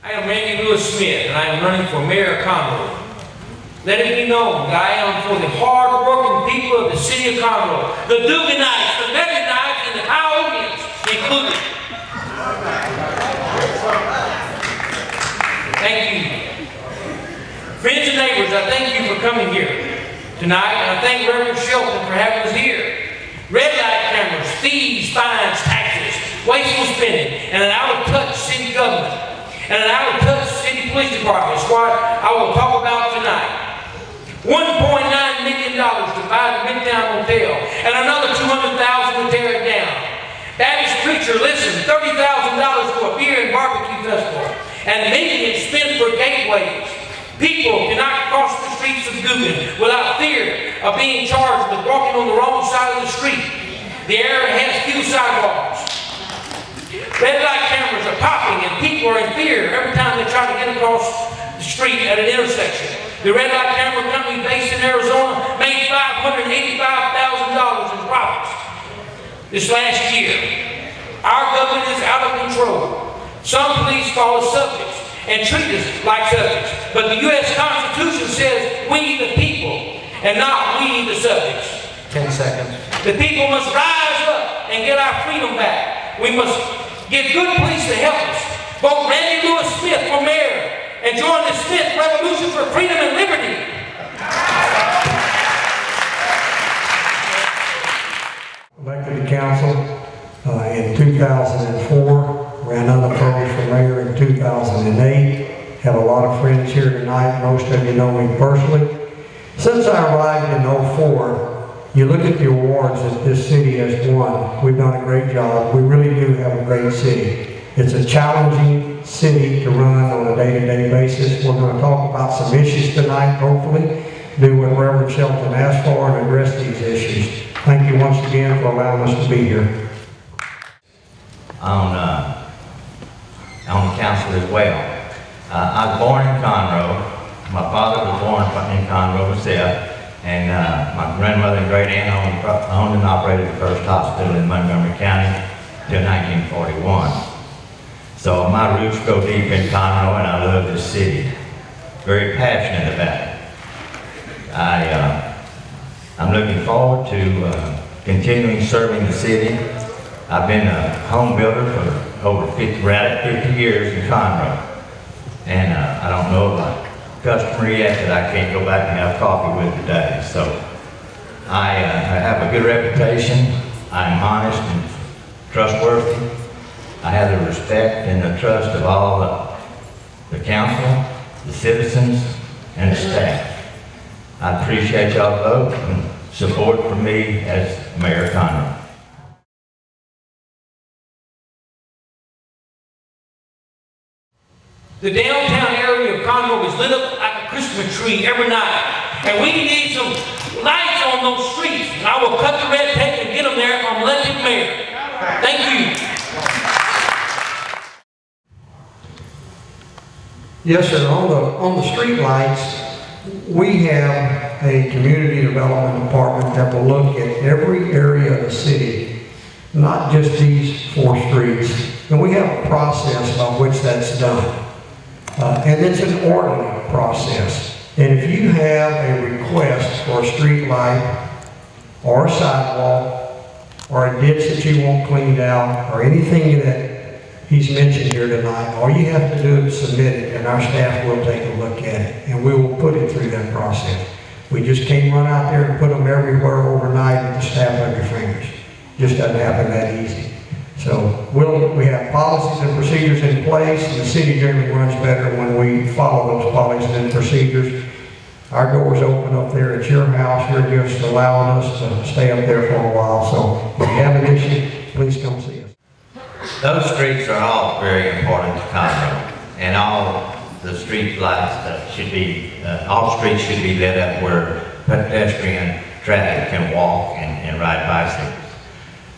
I am Randy Lewis-Smith, and I am running for mayor of Conroe. Let it be known that I am for the hard-working people of the city of Conroe, the Dugganites, the Melder and the Powellians included. Thank you. Friends and neighbors, I thank you for coming here tonight, and I thank Reverend Shelton for having us here. Red light cameras, fees, fines, taxes, wasteful spending, and an out-of-touch city government, and an out-of-touch city police department is what I will talk about tonight. $1.9 million to buy the Midtown Hotel, and another $200,000 to tear it down. Baptist preacher, listen, $30,000 for a beer and barbecue festival, and millions spent for gateways. People cannot cross the streets of Guggen without fear of being charged with walking on the wrong side of the street. The area has few sidewalks. Red light cameras are popping and people are in fear every time they try to get across the street at an intersection. The red light camera company based in Arizona made $585,000 in profits this last year. Our government is out of control. Some police call us subjects and treat us like subjects. But the U.S. Constitution says we the people and not we the subjects. 10 seconds. The people must rise up and get our freedom back. We must get good police to help us. Vote Randy Lewis-Smith for mayor and join the Smith Revolution for freedom and liberty. Elected to council in 2004, ran unopposed for mayor in 2008. Have a lot of friends here tonight. Most of you know me personally. Since I arrived in 2004, you look at the awards that this city has won. We've done a great job. We really do have a great city. It's a challenging city to run on a day-to-day basis. We're going to talk about some issues tonight, hopefully, do what Reverend Shelton asked for and address these issues. Thank you once again for allowing us to be here. On the council as well. I was born in Conroe. My father was born in Conroe himself. And my grandmother and great aunt owned and operated the first hospital in Montgomery County till 1941. So my roots go deep in Conroe, and I love this city. Very passionate about it. I'm looking forward to continuing serving the city. I've been a home builder for over 50 years in Conroe, and I don't know of a customer yet that I can't go back and have coffee with today. So I have a good reputation. I'm honest and trustworthy. I have the respect and the trust of all the council, the citizens, and the staff. I appreciate y'all's vote and support for me as Mayor of Conroe. The downtown area of Conroe is lit up like a Christmas tree every night. And we need some lights on those streets. And I will cut the red tape and get them there if I'm elected mayor. Thank you. Yes, sir. On the street lights, we have a community development department that will look at every area of the city, not just these 4 streets. And we have a process by which that's done. And it's an orderly process. And if you have a request for a street light or a sidewalk or a ditch that you want cleaned out or anything that he's mentioned here tonight, all you have to do is submit it and our staff will take a look at it and we will put it through that process. We just can't run out there and put them everywhere overnight at the snap of your fingers. Just doesn't happen that easy. So we have policies and procedures in place, and the city generally runs better when we follow those policies and procedures. Our doors open up there at your house. You're just allowing us to stay up there for a while. So if you have an issue, please come see us. Those streets are all very important to Conroe, and all the street lights should be, all streets should be lit up where pedestrian traffic can walk and ride bicycles.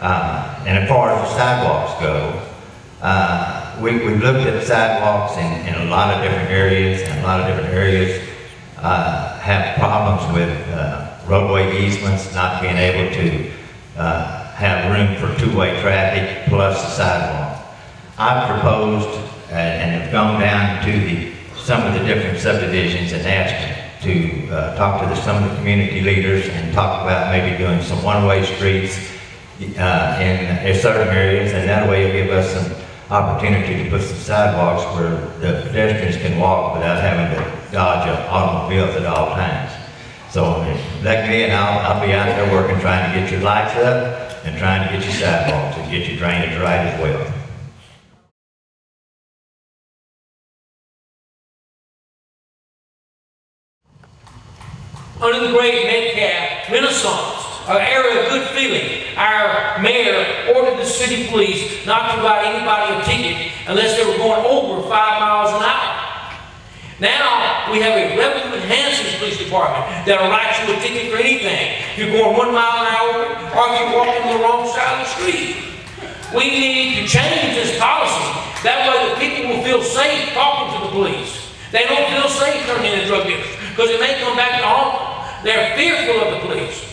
And as far as the sidewalks go, we've looked at sidewalks in a lot of different areas, and a lot of different areas have problems with roadway easements, not being able to have room for two-way traffic plus the sidewalk. I've proposed and have gone down to some of the different subdivisions and asked to talk to some of the community leaders and talk about maybe doing some one-way streets in certain areas, and that way it'll give us some opportunity to put some sidewalks where the pedestrians can walk without having to dodge automobiles at all times. So let me and I'll be out there working, trying to get your lights up and trying to get your sidewalks and get your drainage right as well. Under the great Metcalf Renaissance, an era of good feeling, our mayor ordered the city police not to write anybody a ticket unless they were going over 5 miles an hour. Now we have a revenue-enhancing police department that'll write you a ticket for anything. If you're going 1 mile an hour or if you're walking on the wrong side of the street. We need to change this policy. That way the people will feel safe talking to the police. They don't feel safe turning into drug dealers because it may come back to haunt them. They're fearful of the police.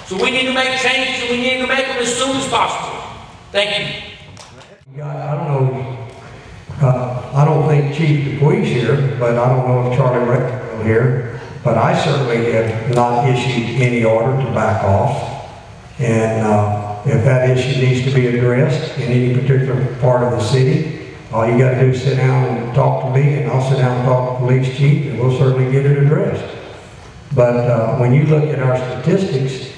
So we need to make changes, and we need to make them as soon as possible. Thank you. I don't know, I don't think Chief DePuis here, but I don't know if Charlie Rector here, but I certainly have not issued any order to back off. And if that issue needs to be addressed in any particular part of the city, all you got to do is sit down and talk to me, and I'll sit down and talk to the police chief, and we'll certainly get it addressed. But when you look at our statistics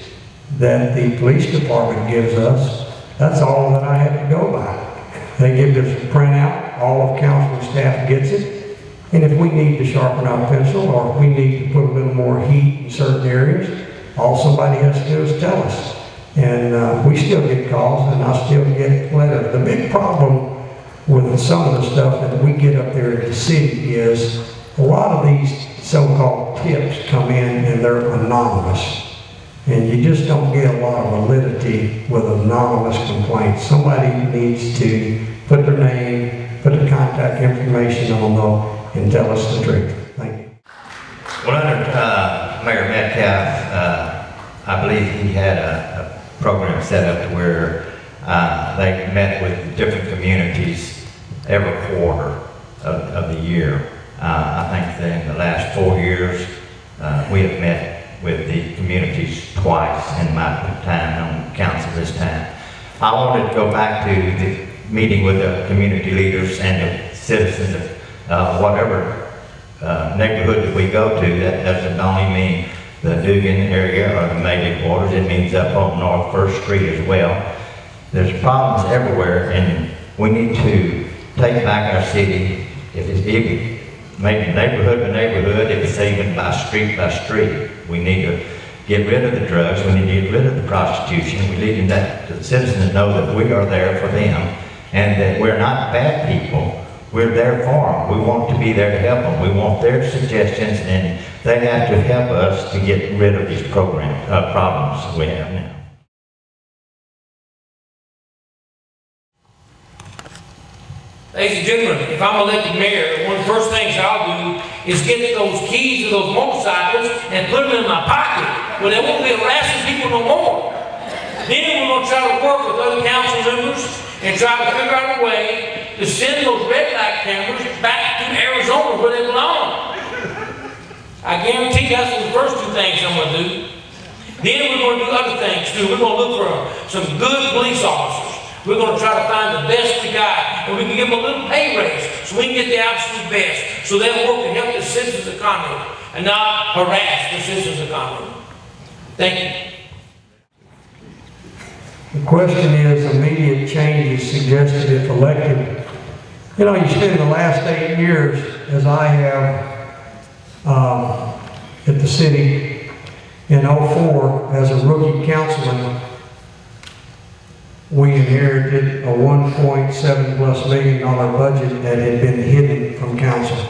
that the police department gives us, that's all that I have to go by. They give us a printout, all of council staff gets it, and if we need to sharpen our pencil or if we need to put a little more heat in certain areas, all somebody has to do is tell us. And we still get calls and I still get letters. The big problem with some of the stuff that we get up there at the city is a lot of these so-called tips come in and they're anonymous. And you just don't get a lot of validity with anonymous complaints. Somebody needs to put their name, put their contact information on them, and tell us the truth. Thank you. Well, under Mayor Metcalf, I believe he had a program set up where they met with different communities every quarter of the year. I think that in the last 4 years, we have met with the communities twice in my time on council this time. I wanted to go back to the meeting with the community leaders and the citizens of whatever neighborhood that we go to. That doesn't only mean the Dugan area or the Mayday quarters, it means up on North 1st Street as well. There's problems everywhere, and we need to take back our city, if it's even maybe neighborhood by neighborhood, if it's even by street by street. We need to get rid of the drugs, we need to get rid of the prostitution, we need to let the citizens know that we are there for them, and that we're not bad people, we're there for them. We want to be there to help them. We want their suggestions, and they have to help us to get rid of these problems we have now. Ladies and gentlemen, if I'm elected mayor, one of the first things I'll do is get those keys to those motorcycles and put them in my pocket where they won't be harassing people no more. Then we're going to try to work with other council members and try to figure out a way to send those red light cameras back to Arizona where they belong. I guarantee that's the first two things I'm going to do. Then we're going to do other things too. We're going to look for some good police officers. We're going to try to find the best we got, and we can give them a little pay raise so we can get the absolute best, so they'll work to help the citizens of Conroe and not harass the citizens of Conroe. Thank you. The question is, immediate change is suggested if elected. You know, you spend the last 8 years, as I have at the city in 04 as a rookie councilman. We inherited a $1.7+ million budget that had been hidden from council.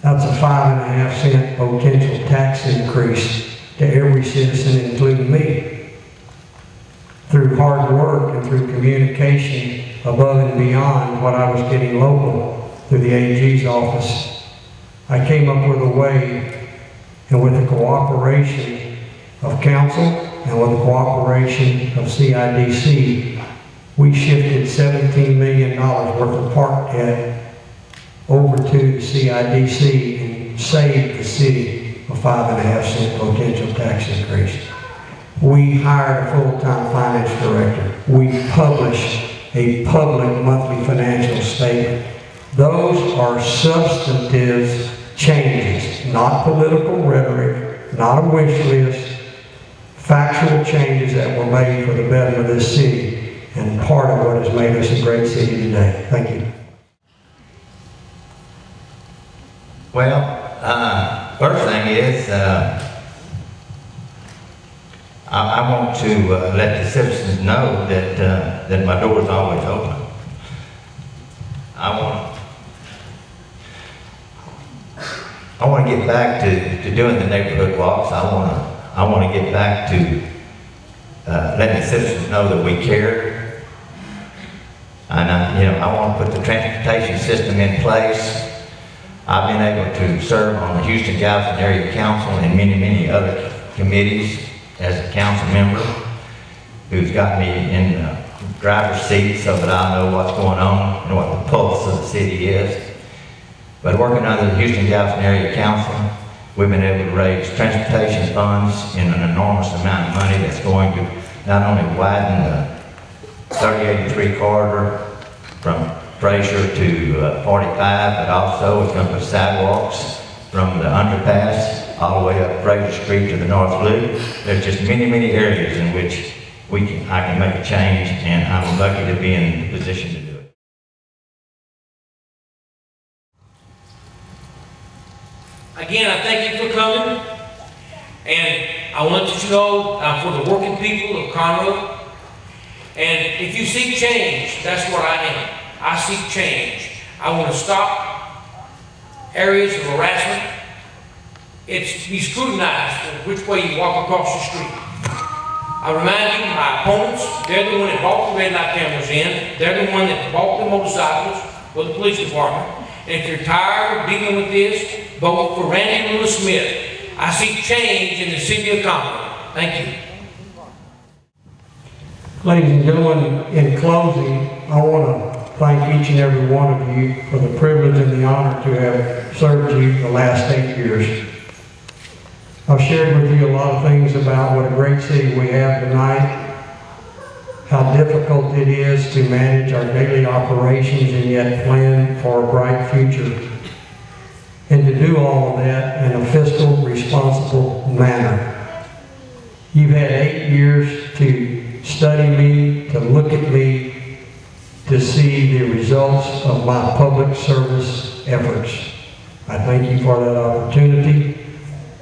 That's a 5.5 cent potential tax increase to every citizen, including me. Through hard work and through communication above and beyond what I was getting local through the AG's office, I came up with a way, and with the cooperation of council and with the cooperation of CIDC, we shifted $17 million worth of park debt over to the CIDC and saved the city a 5.5-cent potential tax increase. We hired a full-time finance director. We published a public monthly financial statement. Those are substantive changes, not political rhetoric, not a wish list, factual changes that were made for the betterment of this city, and part of what has made us a great city today. Thank you. Well, first thing is, I want to let the citizens know that my door is always open. I want to get back to doing the neighborhood walks. I want to get back to letting the citizens know that we care. And I want to put the transportation system in place. I've been able to serve on the Houston-Galveston Area Council and many other committees as a council member, who's got me in the driver's seat so that I know what's going on and what the pulse of the city is. But working under the Houston-Galveston Area Council, we've been able to raise transportation funds in an enormous amount of money that's going to not only widen the 3083 corridor from Fraser to 45, but also it's going to put sidewalks from the underpass all the way up Fraser Street to the North Loop. There's just many areas in which I can make a change, and I'm lucky to be in the position to do it. Again, I thank you for coming, and I want you to know for the working people of Conroe, and if you seek change, that's what I am. I seek change. I want to stop areas of harassment. It's be scrutinized for which way you walk across the street. I remind you, my opponents, they're the one that bought the red light cameras in. They're the one that bought the motorcycles for the police department. And if you're tired of dealing with this, vote for Randy Lewis Smith. I seek change in the city of Conroe. Thank you. Ladies and gentlemen, in closing, I want to thank each and every one of you for the privilege and the honor to have served you the last 8 years. I've shared with you a lot of things about what a great city we have tonight, how difficult it is to manage our daily operations and yet plan for a bright future, and to do all of that in a fiscal, responsible manner. You've had 8 years to study me, to look at me, to see the results of my public service efforts. I thank you for that opportunity.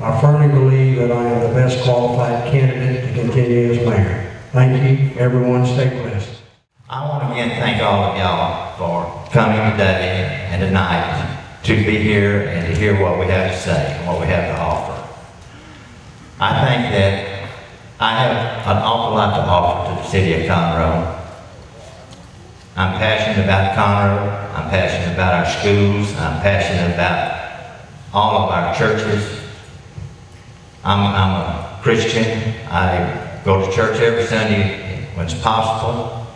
I firmly believe that I am the best qualified candidate to continue as mayor. Thank you. Everyone stay blessed. I want to again thank all of y'all for coming today and tonight to be here and to hear what we have to say and what we have to offer. I think that I have an awful lot to offer to the city of Conroe. I'm passionate about Conroe. I'm passionate about our schools. I'm passionate about all of our churches. I'm a Christian. I go to church every Sunday when it's possible.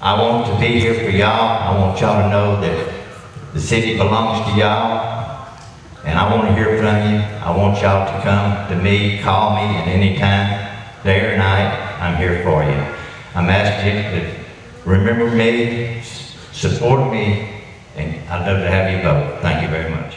I want to be here for y'all. I want y'all to know that the city belongs to y'all, and I want to hear from you. I want y'all to come to me, call me at any time, day or night. I'm here for you. I'm asking you to remember me, support me, and I'd love to have you vote. Thank you very much.